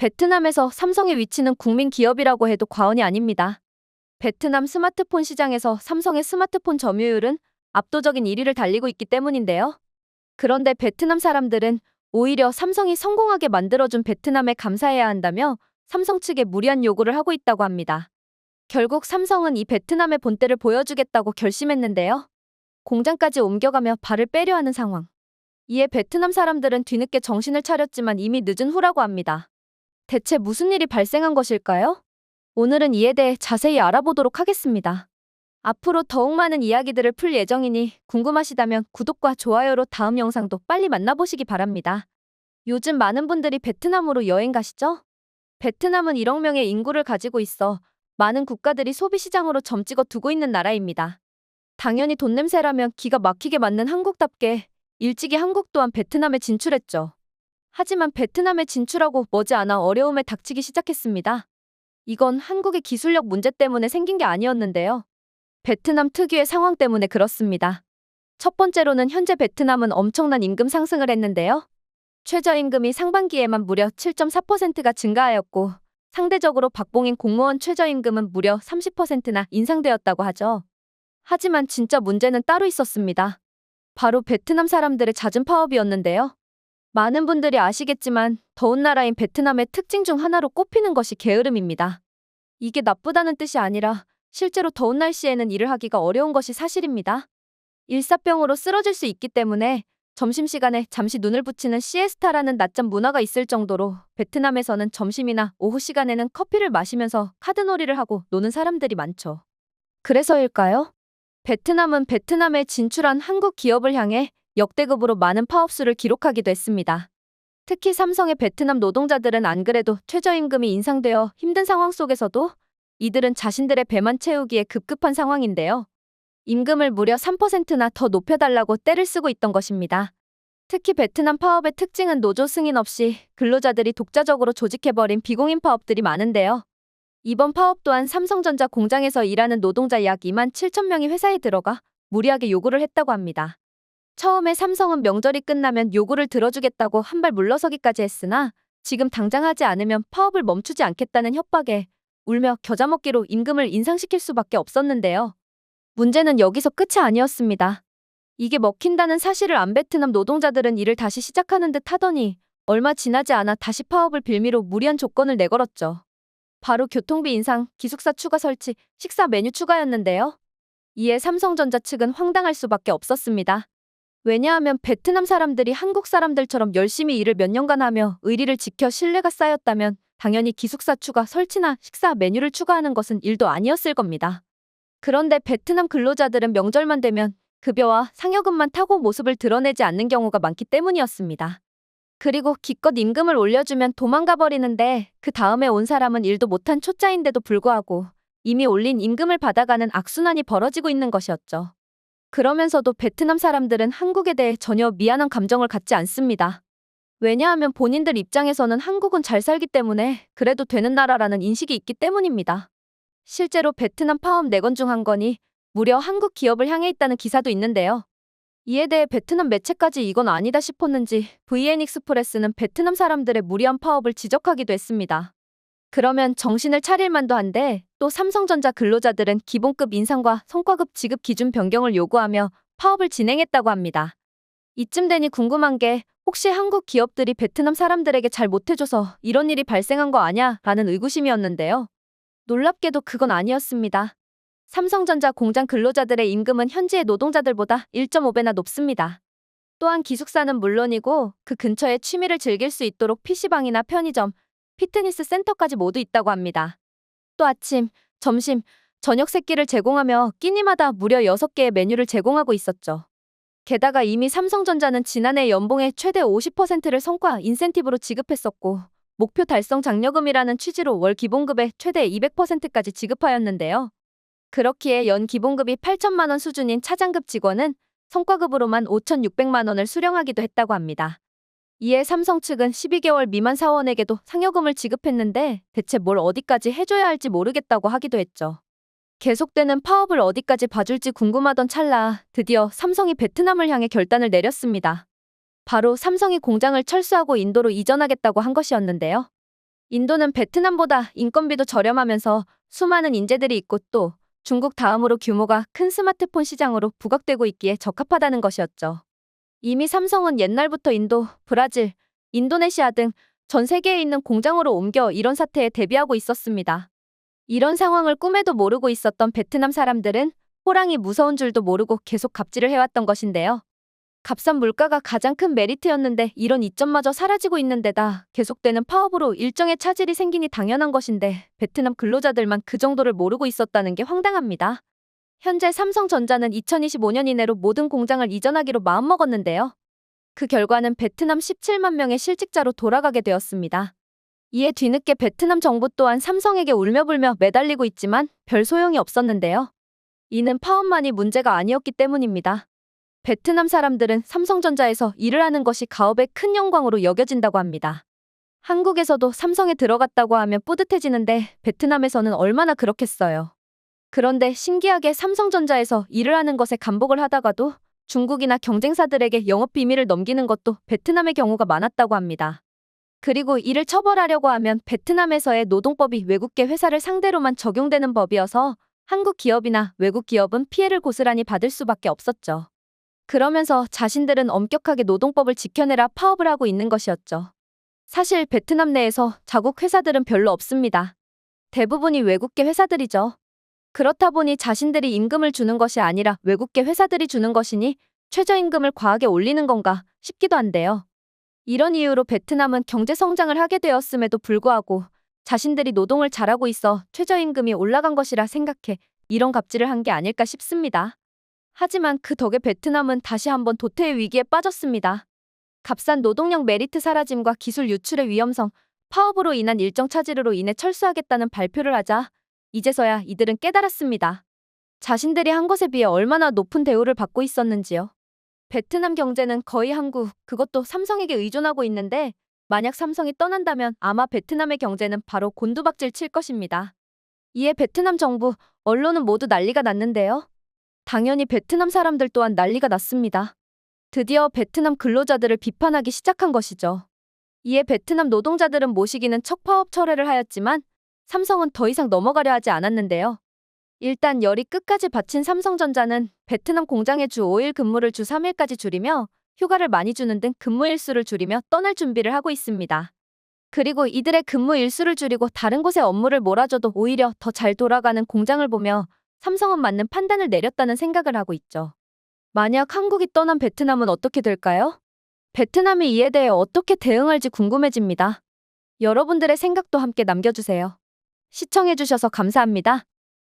베트남에서 삼성의 위치는 국민 기업이라고 해도 과언이 아닙니다. 베트남 스마트폰 시장에서 삼성의 스마트폰 점유율은 압도적인 1위를 달리고 있기 때문인데요. 그런데 베트남 사람들은 오히려 삼성이 성공하게 만들어준 베트남에 감사해야 한다며 삼성 측에 무리한 요구를 하고 있다고 합니다. 결국 삼성은 이 베트남의 본때를 보여주겠다고 결심했는데요. 공장까지 옮겨가며 발을 빼려 하는 상황. 이에 베트남 사람들은 뒤늦게 정신을 차렸지만 이미 늦은 후라고 합니다. 대체 무슨 일이 발생한 것일까요? 오늘은 이에 대해 자세히 알아보도록 하겠습니다. 앞으로 더욱 많은 이야기들을 풀 예정이니 궁금하시다면 구독과 좋아요로 다음 영상도 빨리 만나보시기 바랍니다. 요즘 많은 분들이 베트남으로 여행 가시죠? 베트남은 1억 명의 인구를 가지고 있어 많은 국가들이 소비시장으로 점찍어 두고 있는 나라입니다. 당연히 돈 냄새라면 기가 막히게 맞는 한국답게 일찍이 한국 또한 베트남에 진출했죠. 하지만 베트남에 진출하고 머지않아 어려움에 닥치기 시작했습니다. 이건 한국의 기술력 문제 때문에 생긴 게 아니었는데요. 베트남 특유의 상황 때문에 그렇습니다. 첫 번째로는 현재 베트남은 엄청난 임금 상승을 했는데요. 최저임금이 상반기에만 무려 7.4%가 증가하였고 상대적으로 박봉인 공무원 최저임금은 무려 30%나 인상되었다고 하죠. 하지만 진짜 문제는 따로 있었습니다. 바로 베트남 사람들의 잦은 파업이었는데요. 많은 분들이 아시겠지만 더운 나라인 베트남의 특징 중 하나로 꼽히는 것이 게으름입니다. 이게 나쁘다는 뜻이 아니라 실제로 더운 날씨에는 일을 하기가 어려운 것이 사실입니다. 일사병으로 쓰러질 수 있기 때문에 점심시간에 잠시 눈을 붙이는 시에스타라는 낮잠 문화가 있을 정도로 베트남에서는 점심이나 오후 시간에는 커피를 마시면서 카드놀이를 하고 노는 사람들이 많죠. 그래서일까요? 베트남은 베트남에 진출한 한국 기업을 향해 역대급으로 많은 파업수를 기록하기도 했습니다. 특히 삼성의 베트남 노동자들은 안 그래도 최저임금이 인상되어 힘든 상황 속에서도 이들은 자신들의 배만 채우기에 급급한 상황인데요. 임금을 무려 3%나 더 높여달라고 떼를 쓰고 있던 것입니다. 특히 베트남 파업의 특징은 노조 승인 없이 근로자들이 독자적으로 조직해버린 비공인 파업들이 많은데요. 이번 파업 또한 삼성전자 공장에서 일하는 노동자 약 2만 7천 명이 회사에 들어가 무리하게 요구를 했다고 합니다. 처음에 삼성은 명절이 끝나면 요구를 들어주겠다고 한 발 물러서기까지 했으나 지금 당장 하지 않으면 파업을 멈추지 않겠다는 협박에 울며 겨자 먹기로 임금을 인상시킬 수밖에 없었는데요. 문제는 여기서 끝이 아니었습니다. 이게 먹힌다는 사실을 안 베트남 노동자들은 일을 다시 시작하는 듯 하더니 얼마 지나지 않아 다시 파업을 빌미로 무리한 조건을 내걸었죠. 바로 교통비 인상, 기숙사 추가 설치, 식사 메뉴 추가였는데요. 이에 삼성전자 측은 황당할 수밖에 없었습니다. 왜냐하면 베트남 사람들이 한국 사람들처럼 열심히 일을 몇 년간 하며 의리를 지켜 신뢰가 쌓였다면 당연히 기숙사 추가 설치나 식사 메뉴를 추가하는 것은 일도 아니었을 겁니다. 그런데 베트남 근로자들은 명절만 되면 급여와 상여금만 타고 모습을 드러내지 않는 경우가 많기 때문이었습니다. 그리고 기껏 임금을 올려주면 도망가 버리는데 그 다음에 온 사람은 일도 못한 초짜인데도 불구하고 이미 올린 임금을 받아가는 악순환이 벌어지고 있는 것이었죠. 그러면서도 베트남 사람들은 한국에 대해 전혀 미안한 감정을 갖지 않습니다. 왜냐하면 본인들 입장에서는 한국은 잘 살기 때문에 그래도 되는 나라라는 인식이 있기 때문입니다. 실제로 베트남 파업 4건 중 한 건이 무려 한국 기업을 향해 있다는 기사도 있는데요. 이에 대해 베트남 매체까지 이건 아니다 싶었는지 VN익스프레스는 베트남 사람들의 무리한 파업을 지적하기도 했습니다. 그러면 정신을 차릴 만도 한데 또 삼성전자 근로자들은 기본급 인상과 성과급 지급 기준 변경을 요구하며 파업을 진행했다고 합니다. 이쯤 되니 궁금한 게 혹시 한국 기업들이 베트남 사람들에게 잘 못해줘서 이런 일이 발생한 거 아냐? 라는 의구심이었는데요. 놀랍게도 그건 아니었습니다. 삼성전자 공장 근로자들의 임금은 현지의 노동자들보다 1.5배나 높습니다. 또한 기숙사는 물론이고 그 근처에 취미를 즐길 수 있도록 PC방이나 편의점, 피트니스 센터까지 모두 있다고 합니다. 또 아침, 점심, 저녁 세끼를 제공하며 끼니마다 무려 6개의 메뉴를 제공하고 있었죠. 게다가 이미 삼성전자는 지난해 연봉의 최대 50%를 성과 인센티브로 지급했었고 목표 달성 장려금이라는 취지로 월 기본급의 최대 200%까지 지급하였는데요. 그렇기에 연 기본급이 8천만 원 수준인 차장급 직원은 성과급으로만 5,600만 원을 수령하기도 했다고 합니다. 이에 삼성 측은 12개월 미만 사원에게도 상여금을 지급했는데 대체 뭘 어디까지 해줘야 할지 모르겠다고 하기도 했죠. 계속되는 파업을 어디까지 봐줄지 궁금하던 찰나 드디어 삼성이 베트남을 향해 결단을 내렸습니다. 바로 삼성이 공장을 철수하고 인도로 이전하겠다고 한 것이었는데요. 인도는 베트남보다 인건비도 저렴하면서 수많은 인재들이 있고 또 중국 다음으로 규모가 큰 스마트폰 시장으로 부각되고 있기에 적합하다는 것이었죠. 이미 삼성은 옛날부터 인도, 브라질, 인도네시아 등 전 세계에 있는 공장으로 옮겨 이런 사태에 대비하고 있었습니다. 이런 상황을 꿈에도 모르고 있었던 베트남 사람들은 호랑이 무서운 줄도 모르고 계속 갑질을 해왔던 것인데요. 값싼 물가가 가장 큰 메리트였는데 이런 이점마저 사라지고 있는 데다 계속되는 파업으로 일정의 차질이 생기니 당연한 것인데 베트남 근로자들만 그 정도를 모르고 있었다는 게 황당합니다. 현재 삼성전자는 2025년 이내로 모든 공장을 이전하기로 마음먹었는데요. 그 결과는 베트남 17만 명의 실직자로 돌아가게 되었습니다. 이에 뒤늦게 베트남 정부 또한 삼성에게 울며불며 매달리고 있지만 별 소용이 없었는데요. 이는 파업만이 문제가 아니었기 때문입니다. 베트남 사람들은 삼성전자에서 일을 하는 것이 가업의 큰 영광으로 여겨진다고 합니다. 한국에서도 삼성에 들어갔다고 하면 뿌듯해지는데 베트남에서는 얼마나 그렇겠어요. 그런데 신기하게 삼성전자에서 일을 하는 것에 감복을 하다가도 중국이나 경쟁사들에게 영업 비밀을 넘기는 것도 베트남의 경우가 많았다고 합니다. 그리고 이를 처벌하려고 하면 베트남에서의 노동법이 외국계 회사를 상대로만 적용되는 법이어서 한국 기업이나 외국 기업은 피해를 고스란히 받을 수밖에 없었죠. 그러면서 자신들은 엄격하게 노동법을 지켜내라 파업을 하고 있는 것이었죠. 사실 베트남 내에서 자국 회사들은 별로 없습니다. 대부분이 외국계 회사들이죠. 그렇다 보니 자신들이 임금을 주는 것이 아니라 외국계 회사들이 주는 것이니 최저임금을 과하게 올리는 건가 싶기도 한데요. 이런 이유로 베트남은 경제 성장을 하게 되었음에도 불구하고 자신들이 노동을 잘하고 있어 최저임금이 올라간 것이라 생각해 이런 갑질을 한 게 아닐까 싶습니다. 하지만 그 덕에 베트남은 다시 한번 도태의 위기에 빠졌습니다. 값싼 노동력 메리트 사라짐과 기술 유출의 위험성, 파업으로 인한 일정 차질로 인해 철수하겠다는 발표를 하자 이제서야 이들은 깨달았습니다. 자신들이 한 것에 비해 얼마나 높은 대우를 받고 있었는지요. 베트남 경제는 거의 한국, 그것도 삼성에게 의존하고 있는데 만약 삼성이 떠난다면 아마 베트남의 경제는 바로 곤두박질 칠 것입니다. 이에 베트남 정부, 언론은 모두 난리가 났는데요. 당연히 베트남 사람들 또한 난리가 났습니다. 드디어 베트남 근로자들을 비판하기 시작한 것이죠. 이에 베트남 노동자들은 모시기는 척파업 철회를 하였지만 삼성은 더 이상 넘어가려 하지 않았는데요. 일단 열이 끝까지 받친 삼성전자는 베트남 공장의 주 5일 근무를 주 3일까지 줄이며 휴가를 많이 주는 등 근무 일수를 줄이며 떠날 준비를 하고 있습니다. 그리고 이들의 근무 일수를 줄이고 다른 곳에 업무를 몰아줘도 오히려 더 잘 돌아가는 공장을 보며 삼성은 맞는 판단을 내렸다는 생각을 하고 있죠. 만약 한국이 떠난 베트남은 어떻게 될까요? 베트남이 이에 대해 어떻게 대응할지 궁금해집니다. 여러분들의 생각도 함께 남겨주세요. 시청해주셔서 감사합니다.